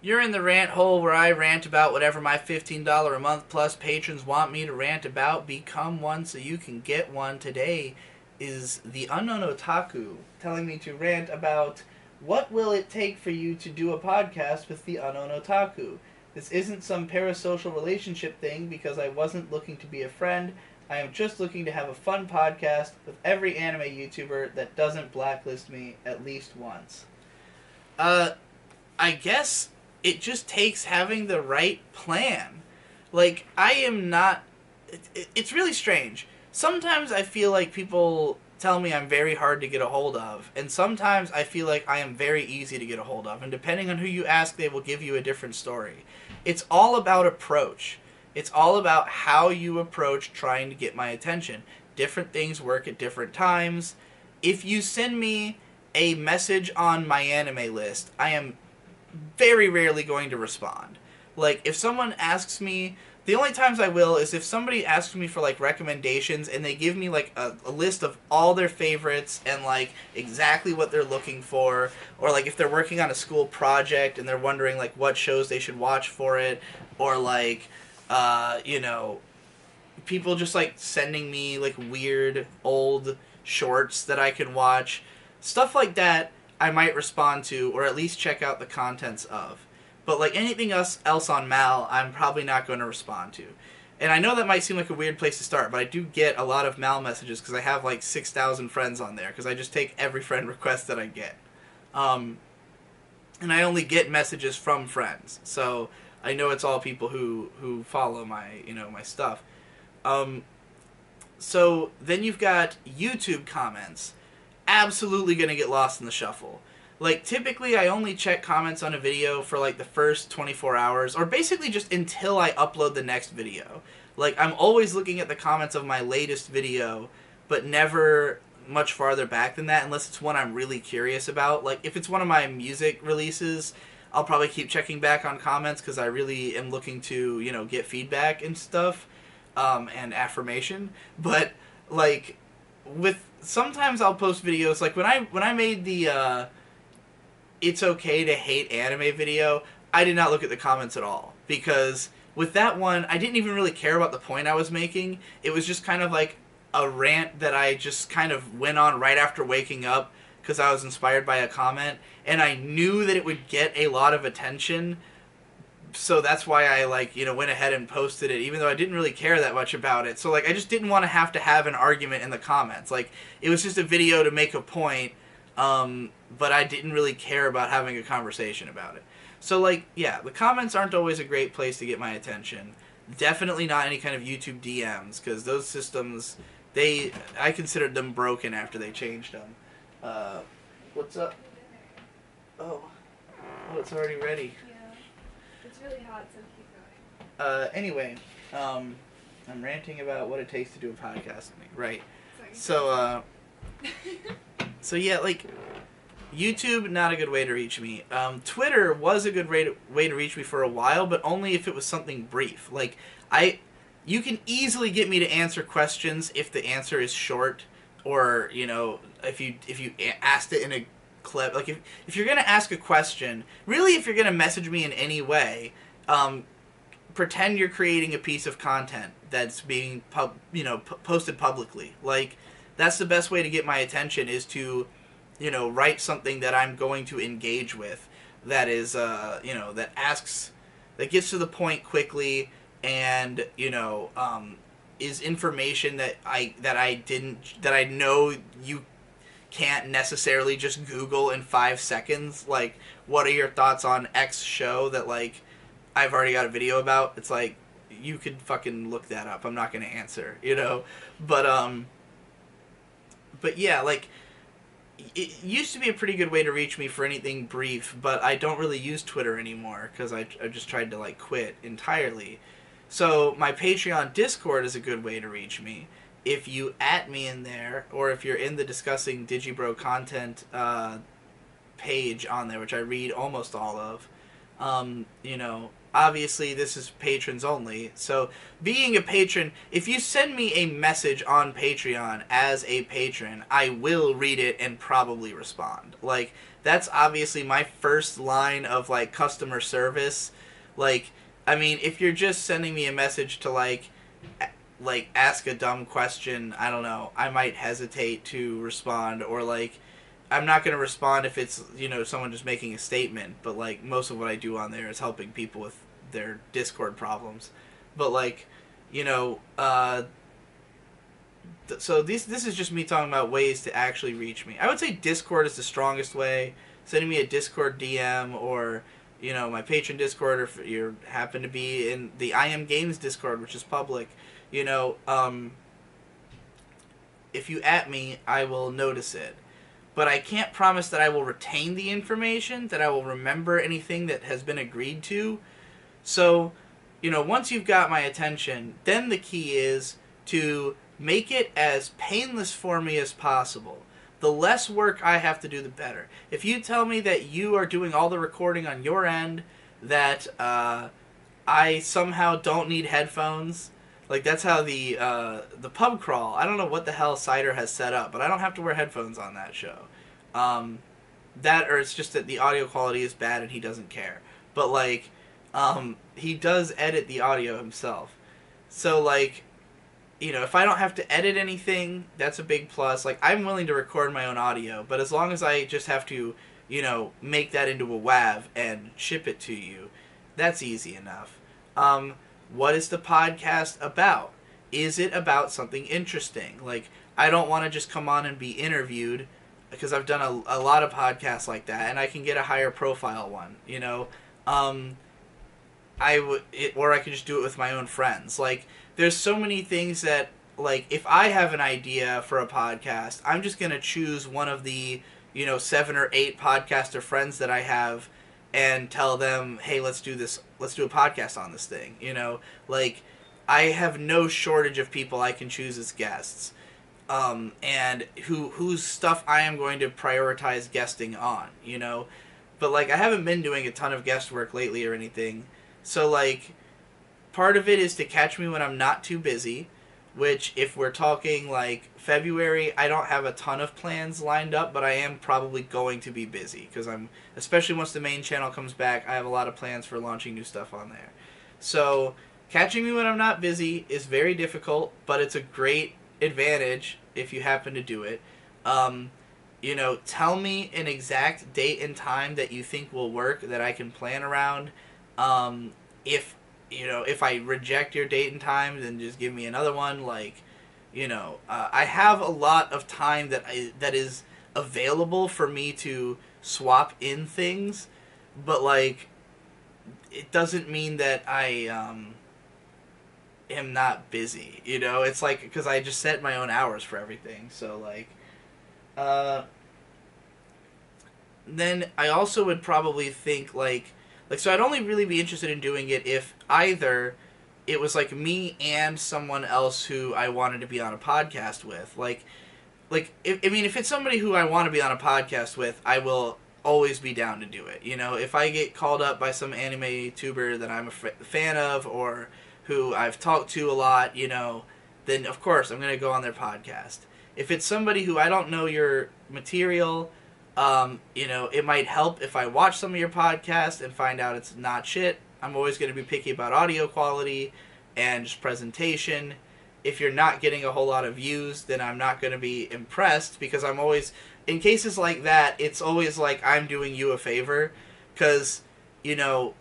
You're in the rant hole where I rant about whatever my $15 a month plus patrons want me to rant about. Become one so you can get one. Today is the Unknown Otaku telling me to rant about what will it take for you to do a podcast with the Unknown Otaku. This isn't some parasocial relationship thing because I wasn't looking to be a friend. I am just looking to have a fun podcast with every anime YouTuber that doesn't blacklist me at least once. I guess it just takes having the right plan. Like, I am not... It's really strange. Sometimes I feel like people tell me I'm very hard to get a hold of, and sometimes I feel like I am very easy to get a hold of, and depending on who you ask, they will give you a different story. It's all about approach. It's all about how you approach trying to get my attention. Different things work at different times. If you send me a message on my anime list, I am very rarely going to respond. Like, if someone asks me, the only times I will is if somebody asks me for, like, recommendations and they give me, like, a list of all their favorites and, like, exactly what they're looking for, or, like, if they're working on a school project and they're wondering, like, what shows they should watch for it, or, like, people just, like, sending me, like, weird old shorts that I can watch. Stuff like that I might respond to, or at least check out the contents of. But, like, anything else on Mal, I'm probably not going to respond to. And I know that might seem like a weird place to start, but I do get a lot of Mal messages because I have, like, 6,000 friends on there, because I just take every friend request that I get. And I only get messages from friends, so I know it's all people who follow my stuff. So then you've got YouTube comments. Absolutely going to get lost in the shuffle. Like, typically I only check comments on a video for, like, the first 24 hours, or basically just until I upload the next video. Like, I'm always looking at the comments of my latest video, but never much farther back than that, unless it's one I'm really curious about. Like, if it's one of my music releases, I'll probably keep checking back on comments, because I really am looking to, get feedback and stuff, and affirmation. But, like, sometimes I'll post videos, like, when I made the, It's Okay to Hate Anime video, I did not look at the comments at all. Because with that one, I didn't even really care about the point I was making. It was just kind of like a rant that I just kind of went on right after waking up because I was inspired by a comment. And I knew that it would get a lot of attention. So that's why I, went ahead and posted it, even though I didn't really care that much about it. So, I just didn't want to have an argument in the comments. Like, it was just a video to make a point, but I didn't really care about having a conversation about it. So, the comments aren't always a great place to get my attention. Definitely not any kind of YouTube DMs, because those systems, I considered them broken after they changed them. What's up? Oh, it's already ready. Yeah, it's really hot, so keep going. Anyway, I'm ranting about what it takes to do a podcast with me. Right. Sorry. So yeah, YouTube, not a good way to reach me. Twitter was a good way to reach me for a while, but only if it was something brief. You can easily get me to answer questions if the answer is short, or if you asked it in a clip. Like if you're gonna ask a question, really, if you're gonna message me in any way, pretend you're creating a piece of content that's being posted publicly. That's the best way to get my attention, is to write something that I'm going to engage with, that is, that gets to the point quickly, and, is information that I know you can't necessarily just Google in 5 seconds. Like, what are your thoughts on X show that, I've already got a video about? It's you could fucking look that up. I'm not going to answer, But yeah, it used to be a pretty good way to reach me for anything brief, but I don't really use Twitter anymore because I just tried to quit entirely. So my Patreon Discord is a good way to reach me. If you @ me in there, or if you're in the Discussing Digibro content page on there, which I read almost all of, You know, obviously this is patrons only. So being a patron, if you send me a message on Patreon as a patron, I will read it and probably respond. Like, that's obviously my first line of, like, customer service. Like, I mean, if you're just sending me a message to, like ask a dumb question, I don't know, I might hesitate to respond, or like I'm not going to respond if it's, you know, someone just making a statement, but like most of what I do on there is helping people with their Discord problems. But like, you know, so this is just me talking about ways to actually reach me. I would say Discord is the strongest way. Sending me a Discord DM, or, you know, my patron Discord, or if you happen to be in the I Am Games Discord, which is public, you know, if you at me, I will notice it. But I can't promise that I will retain the information, that I will remember anything that has been agreed to. So, you know, once you've got my attention, then the key is to make it as painless for me as possible. The less work I have to do, the better. If you tell me that you are doing all the recording on your end, that I somehow don't need headphones, like that's how the pub crawl. I don't know what the hell Cider has set up, but I don't have to wear headphones on that show. That, or it's just that the audio quality is bad and he doesn't care. But like, he does edit the audio himself. So like, you know, if I don't have to edit anything, that's a big plus. Like, I'm willing to record my own audio, but as long as I just have to, you know, make that into a WAV and ship it to you, that's easy enough. What is the podcast about? Is it about something interesting? Like, I don't want to just come on and be interviewed, because I've done a lot of podcasts like that, and I can get a higher profile one, you know? Or I could just do it with my own friends. Like, there's so many things that, like, if I have an idea for a podcast, I'm just going to choose one of the, you know, 7 or 8 podcaster friends that I have and tell them, hey, let's do this, let's do a podcast on this thing, you know? Like, I have no shortage of people I can choose as guests, and whose stuff I am going to prioritize guesting on, you know? But, like, I haven't been doing a ton of guest work lately or anything, so, like, part of it is to catch me when I'm not too busy, which, if we're talking, like, February, I don't have a ton of plans lined up, but I am probably going to be busy, because especially once the main channel comes back, I have a lot of plans for launching new stuff on there. So, catching me when I'm not busy is very difficult, but it's a great advantage if you happen to do it. You know, tell me an exact date and time that you think will work, that I can plan around. If, you know, if I reject your date and time, then just give me another one. Like, you know, I have a lot of time that is available for me to swap in things, but, like, it doesn't mean that I am not busy, you know? It's like, because I just set my own hours for everything, so, like, then I also would probably think, like, so I'd only really be interested in doing it if either it was, like, me and someone else who I wanted to be on a podcast with. Like, if it's somebody who I want to be on a podcast with, I will always be down to do it. You know, if I get called up by some anime tuber that I'm a fan of, or who I've talked to a lot, you know, then of course I'm going to go on their podcast. If it's somebody who I don't know your material, you know, it might help if I watch some of your podcasts and find out it's not shit. I'm always going to be picky about audio quality and just presentation. If you're not getting a whole lot of views, then I'm not going to be impressed, because I'm always, in cases like that, it's always like I'm doing you a favor, because, you know,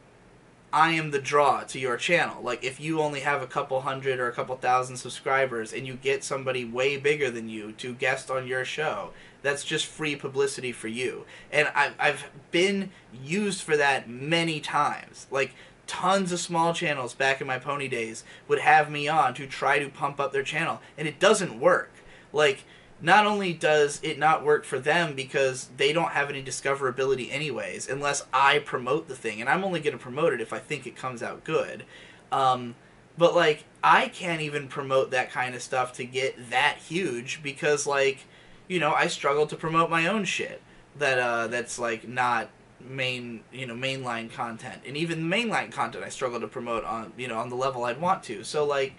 I am the draw to your channel. Like, if you only have a couple hundred or a couple thousand subscribers and you get somebody way bigger than you to guest on your show, that's just free publicity for you. And I've been used for that many times. Like, tons of small channels back in my pony days would have me on to try to pump up their channel, and it doesn't work. Like, not only does it not work for them because they don't have any discoverability anyways, unless I promote the thing, and I'm only going to promote it if I think it comes out good. But, like, I can't even promote that kind of stuff to get that huge, because, like, you know, I struggle to promote my own shit that's, like, not mainline content, and even mainline content I struggle to promote on on the level I'd want to. So like,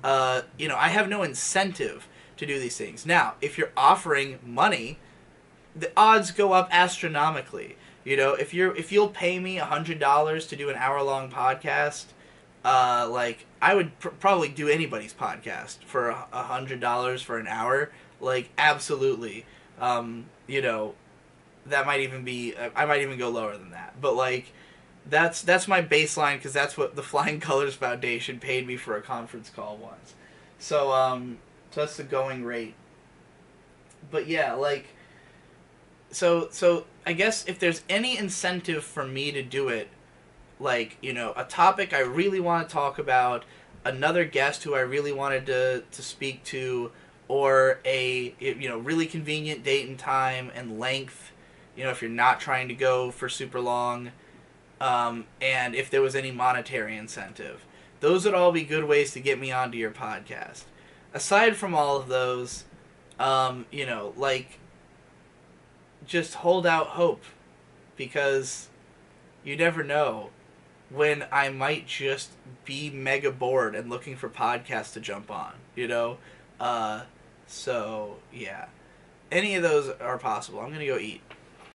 I have no incentive to do these things. Now, if you're offering money, the odds go up astronomically. If you'll pay me $100 to do an hour-long podcast, like I would probably do anybody's podcast for $100 for an hour. Like absolutely, that might even be. I might even go lower than that. But like, that's my baseline because that's what the Flying Colors Foundation paid me for a conference call once. So that's the going rate. But yeah, like, so I guess if there's any incentive for me to do it, like, a topic I really want to talk about, another guest who I really wanted to speak to, or a really convenient date and time and length, if you're not trying to go for super long, and if there was any monetary incentive. Those would all be good ways to get me onto your podcast. Aside from all of those, like, just hold out hope, because you never know when I might just be mega bored and looking for podcasts to jump on, So, yeah. Any of those are possible. I'm going to go eat.